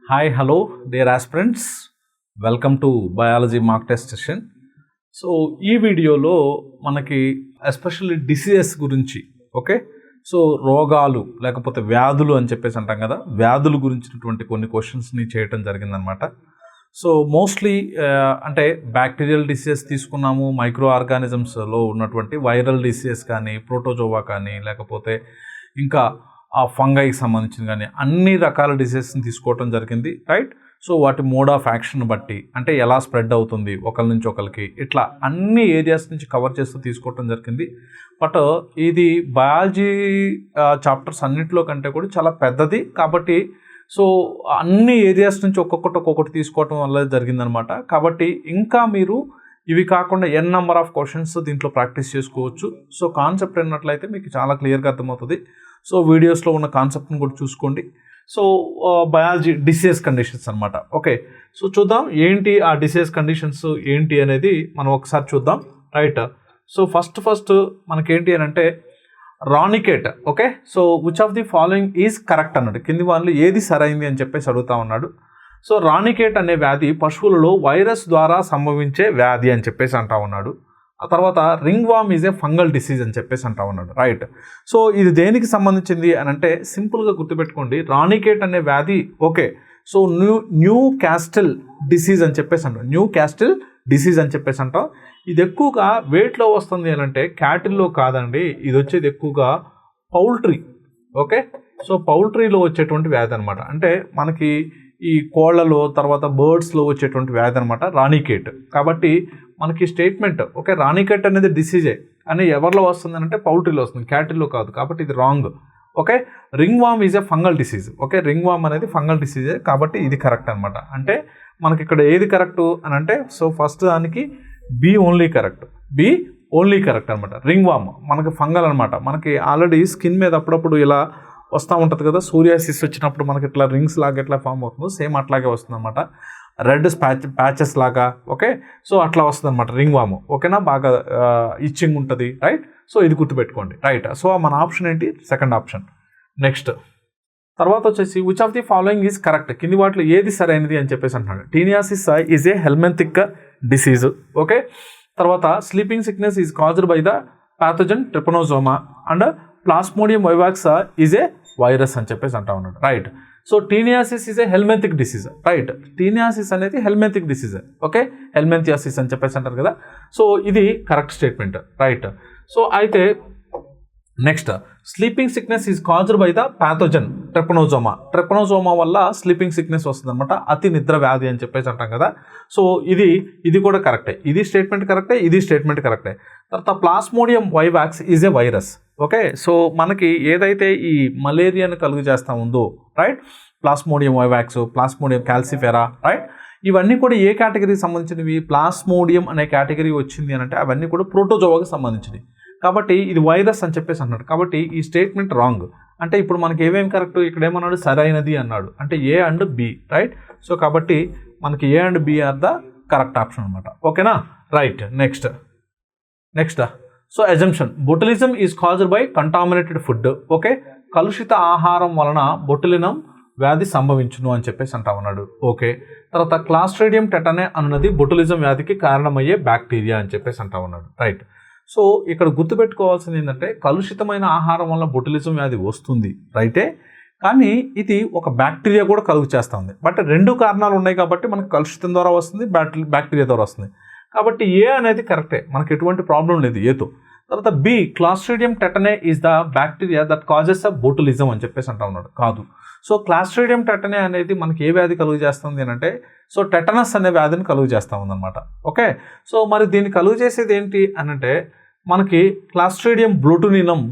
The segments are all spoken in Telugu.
Hi, hello, dear aspirants. Welcome to Biology Mock Test Session. So ఈ వీడియోలో మనకి ఎస్పెషల్లీ డిసీజెస్ గురించి ఓకే సో రోగాలు లేకపోతే వ్యాధులు అని చెప్పేసి అంటాం కదా, వ్యాధుల గురించినటువంటి కొన్ని క్వశ్చన్స్ని చేయటం జరిగిందనమాట. సో మోస్ట్లీ అంటే బ్యాక్టీరియల్ డిసీజెస్ తీసుకున్నాము, మైక్రో ఆర్గానిజమ్స్లో ఉన్నటువంటి వైరల్ డిసీజెస్ కానీ, ప్రోటోజోవా కానీ, లేకపోతే ఇంకా ఆ ఫంగైకి సంబంధించిన కానీ అన్ని రకాల డిసీజెస్ని తీసుకోవటం జరిగింది, రైట్. సో వాటి మోడ్ ఆఫ్ యాక్షన్ బట్టి అంటే ఎలా స్ప్రెడ్ అవుతుంది ఒకరి నుంచి ఒకరికి, ఇట్లా అన్ని ఏరియాస్ నుంచి కవర్ చేస్తూ తీసుకోవటం జరిగింది. బట్ ఇది బయాలజీ చాప్టర్స్ అన్నింటిలో కంటే కూడా చాలా పెద్దది కాబట్టి సో అన్ని ఏరియాస్ నుంచి ఒక్కొక్కటి తీసుకోవటం వల్ల జరిగిందనమాట. కాబట్టి ఇంకా మీరు ఇవి కాకుండా ఎన్ నెంబర్ ఆఫ్ క్వశ్చన్స్ దీంట్లో ప్రాక్టీస్ చేసుకోవచ్చు. సో కాన్సెప్ట్ అన్నట్లయితే మీకు చాలా క్లియర్గా అర్థమవుతుంది. సో వీడియోస్లో ఉన్న కాన్సెప్ట్ని కూడా చూసుకోండి. సో బయాలజీ డిసీజ్ కండిషన్స్ అనమాట. ఓకే, సో చూద్దాం ఏంటి ఆ డిసీజ్ కండిషన్స్ ఏంటి అనేది మనం ఒకసారి చూద్దాం, రైట్. సో ఫస్ట్ మనకేంటి అని అంటే Ranikhet. Okay, so which of the following is correct అన్నాడు. కింది వాళ్ళు ఏది సరైంది అని చెప్పేసి అడుగుతా ఉన్నాడు. సో రానికేట్ అనే వ్యాధి పశువులలో వైరస్ ద్వారా సంభవించే వ్యాధి అని చెప్పేసి అంటా ఉన్నాడు. ఆ తర్వాత ring warm is a fungal disease అని చెప్పేసి అంటా ఉన్నాడు, రైట్. సో ఇది దేనికి సంబంధించింది అని అంటే సింపుల్గా గుర్తుపెట్టుకోండి, రానికేట్ అనే వ్యాధి okay so new castle disease అని చెప్పేసి అంటాం, న్యూ క్యాస్టిల్ డిసీజ్ అని చెప్పేసి అంటాం. ఇది ఎక్కువగా వెయిట్లో వస్తుంది అని అంటే క్యాటిల్లో కాదండి, ఇది వచ్చేది ఎక్కువగా పౌల్ట్రీ. ఓకే, సో పౌల్ట్రీలో వచ్చేటువంటి వ్యాధి అనమాట. అంటే మనకి ఈ కోళ్లలో తర్వాత బర్డ్స్లో వచ్చేటువంటి వ్యాధి అనమాట రానికేట్. కాబట్టి మనకి స్టేట్మెంట్ ఓకే రానికేట్ అనేది డిసీజే అని ఎవరిలో వస్తుంది అంటే పౌల్ట్రీలో వస్తుంది, క్యాటిల్లో కాదు. కాబట్టి ఇది wrong. Okay, ring warm is a fungal disease. Okay, ring వామ్ అనేది ఫంగల్ డిసీజే కాబట్టి ఇది కరెక్ట్ అనమాట. అంటే మనకి ఇక్కడ ఏది కరెక్ట్ అని అంటే సో ఫస్ట్ దానికి B only correct, B only correct అనమాట. రింగ్ వామ్ మనకి ఫంగల్ అనమాట. మనకి ఆల్రెడీ స్కిన్ మీద అప్పుడప్పుడు ఇలా వస్తూ ఉంటుంది కదా, సూరియాసిస్ వచ్చినప్పుడు మనకి ఇట్లా రింగ్స్ లాగా ఎట్లా ఫామ్ అవుతుందో సేమ్ అట్లాగే వస్తుంది అనమాట, రెడ్ ప్యాచెస్ లాగా. ఓకే, సో అట్లా వస్తుంది అనమాట రింగ్ వాము. ఓకేనా, బాగా ఇచ్చింగ్ ఉంటుంది, రైట్. సో ఇది గుర్తుపెట్టుకోండి, రైట్. సో మన ఆప్షన్ ఏంటి, సెకండ్ ఆప్షన్. నెక్స్ట్ తర్వాత వచ్చేసి which of the following is correct, కింది వాటిలో ఏది సరైనది అని చెప్పేసి అంటున్నాడు. Taeniasis is a helminthic disease. Okay, తర్వాత sleeping sickness is caused by the pathogen trypanosoma and plasmodium vivax is a virus అని చెప్పేసి అంటా ఉన్నాడు, right. So taeniasis is a helminthic disease, right. Taeniasis అనేది హెల్మెంతిక్ డిసీజ్. ఓకే, హెల్మెంథియాసిస్ అని చెప్పేసి అంటారు కదా. సో ఇది కరెక్ట్ స్టేట్మెంట్, రైట్. సో అయితే next sleeping sickness is caused by the pathogen Trypanosoma. Trypanosoma వల్ల స్లీపింగ్ సిక్నెస్ వస్తుంది అనమాట, అతి నిద్ర వ్యాధి అని చెప్పేసి అంటాం కదా. సో ఇది కూడా కరెక్టే, ఇది స్టేట్మెంట్ కరెక్టే, ఇది స్టేట్మెంట్ కరెక్టే. తర్వాత plasmodium vivax is a virus. Okay, so మనకి ఏదైతే ఈ మలేరియాను కలుగు చేస్తూ ఉందో, right, plasmodium vivax, plasmodium falciparum, right, ఇవన్నీ కూడా ఏ కేటగిరీకి సంబంధించినవి, ప్లాస్మోడియం అనే కేటగిరీ వచ్చింది అని అంటే అవన్నీ కూడా ప్రోటోజోవాకి సంబంధించినవి. కాబట్టి ఇది వైరస్ అని చెప్పేసి అన్నాడు. కాబట్టి ఈ స్టేట్మెంట్ రాంగ్. అంటే ఇప్పుడు మనకి ఏమేమి కరెక్ట్, ఇక్కడ ఏమన్నాడు సరైనది అన్నాడు, అంటే A and B, right. So కాబట్టి మనకి A and B are the correct option అనమాట. ఓకేనా, right. Next so assumption botulism is caused by contaminated food. Okay, కలుషిత ఆహారం వలన బొటులినం వ్యాధి సంభవించును అని చెప్పేసి అంటా ఉన్నాడు. ఓకే, తర్వాత క్లాస్ట్రీడియం టెటనే అన్నది బొటులిజం వ్యాధికి కారణమయ్యే బ్యాక్టీరియా అని చెప్పేసి అంటా ఉన్నాడు, రైట్. సో ఇక్కడ గుర్తుపెట్టుకోవాల్సింది ఏంటంటే కలుషితమైన ఆహారం వల్ల బొటులిజం వ్యాధి వస్తుంది, రైటే. కానీ ఇది ఒక బ్యాక్టీరియా కూడా కలుగు చేస్తుంది. బట్ రెండు కారణాలు ఉన్నాయి కాబట్టి మనకు కలుషితం ద్వారా వస్తుంది, బ్యాక్టీరియా ద్వారా వస్తుంది. కాబట్టి ఏ అనేది కరెక్టే, మనకు ఎటువంటి ప్రాబ్లం లేదు ఏతో. తర్వాత B clostridium tetani is the bacteria that causes a botulism అని చెప్పేసి అంటా ఉన్నాడు, కాదు. సో క్లాస్ట్రీడియం టెటనే అనేది మనకి ఏ వ్యాధి కలుగు చేస్తుంది అని అంటే సో టెటనస్ అనే వ్యాధిని కలుగు చేస్తూ ఉందన్నమాట. ఓకే, సో మరి దీన్ని కలుగు చేసేది ఏంటి అని అంటే మనకి క్లాస్ట్రీడియం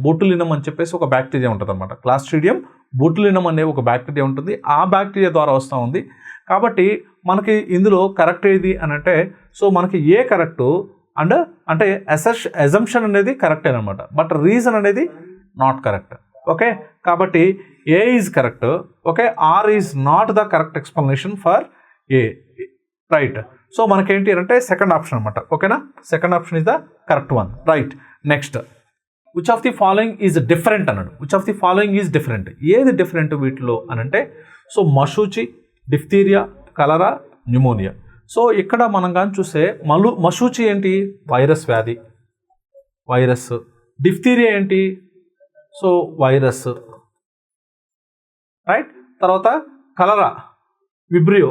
బొటులినం అని చెప్పేసి ఒక బ్యాక్టీరియా ఉంటుంది అనమాట. క్లాస్ట్రీడియం బొటులినం అనే ఒక బ్యాక్టీరియా ఉంటుంది, ఆ బ్యాక్టీరియా ద్వారా వస్తూ ఉంది. కాబట్టి మనకి ఇందులో కరెక్ట్ ఏది అని అంటే సో మనకి ఏ కరెక్టు అండ్ అంటే అజంప్షన్ అనేది కరెక్టే అనమాట, బట్ రీజన్ అనేది నాట్ కరెక్ట్. ఓకే, కాబట్టి A is correct. Okay, R is not the correct explanation for A, right. So మనకేంటి అంటే సెకండ్ ఆప్షన్ అనమాట. ఓకేనా, second option is the correct one, right. Next which of the following is different అన్నాడు. Which of the following is different, ఏది డిఫరెంట్ వీటిలో అని అంటే సో మశూచి, డిఫ్తీరియా, కలరా, న్యూమోనియా. సో ఇక్కడ మనం కానీ చూస్తే మశూచి ఏంటి? వైరస్ వ్యాధి, వైరస్. డిఫ్తీరియా ఏంటి? So virus, right. తర్వాత cholera, vibrio,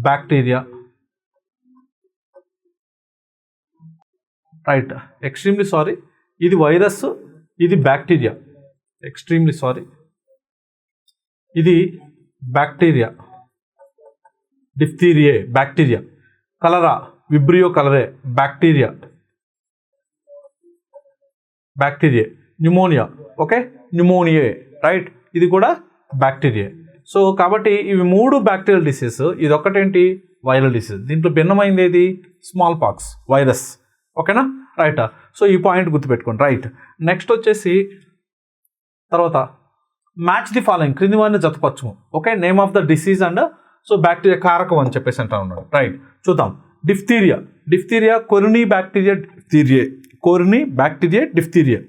bacteria, right. Extremely sorry, ఇది వైరస్, ఇది బ్యాక్టీరియా. ఎక్స్ట్రీమ్లీ సారీ, ఇది బ్యాక్టీరియా, డిఫ్తీరియే బ్యాక్టీరియా, కలరా విబ్రియో కలరే బ్యాక్టీరియా, బ్యాక్టీరియా. న్యూమోనియా, ఓకే, న్యూమోనియే, రైట్, ఇది కూడా బ్యాక్టీరియా. సో కాబట్టి ఇవి 3 బ్యాక్టీరియల్ డిసీజ్, ఇది ఒకటేంటి? Viral disease. దీంట్లో భిన్నమైంది ఏది? Smallpox, virus. ఓకేనా, రైట్. సో ఈ పాయింట్ గుర్తుపెట్టుకోండి, రైట్. నెక్స్ట్ వచ్చేసి తర్వాత మ్యాచ్ ది ఫాలోయింగ్, క్రింది వారిని జతపరచుము. Okay, name of the disease and so bacteria కారకం అని చెప్పేసి అంటా ఉన్నాడు, రైట్. చూద్దాం. Diphtheria, diphtheria corynebacterium diphtheriae, corynebacterium diphtheria,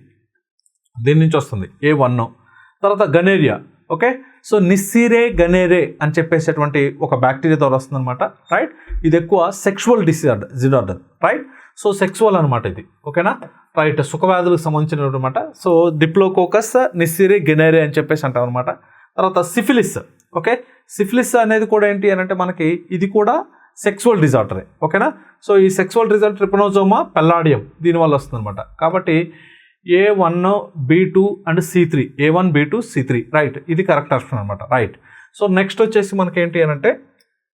దీని నుంచి వస్తుంది A1. తర్వాత gonorrhoea, okay. So Neisseria gonorrhoeae అని చెప్పేసేటువంటి ఒక బ్యాక్టీరియా ద్వారా వస్తుంది అనమాట, రైట్. ఇది ఎక్కువ sexual disorder, right. So sexual అనమాట ఇది, ఓకేనా, రైట్. సుఖవ్యాధులకు సంబంధించినటువంటి అనమాట. సో డిప్లోకోకస్ నిస్సిరే గనేరే అని చెప్పేసి అంటాం అనమాట. తర్వాత సిఫిలిస్, ఓకే. సిఫిలిస్ అనేది కూడా ఏంటి అని అంటే మనకి ఇది కూడా సెక్సువల్ డిజార్డరే, ఓకేనా. సో ఈ సెక్సువల్ డిజార్డర్ ట్రిపనోజోమా పెల్లాడియం దీనివల్ల వస్తుంది అనమాట. కాబట్టి A1, B2 and C3, A1, B2, C3, right. ఇది కరెక్ట్ ఆప్షన్ అనమాట, రైట్. సో నెక్స్ట్ వచ్చేసి మనకి ఏంటి అని అంటే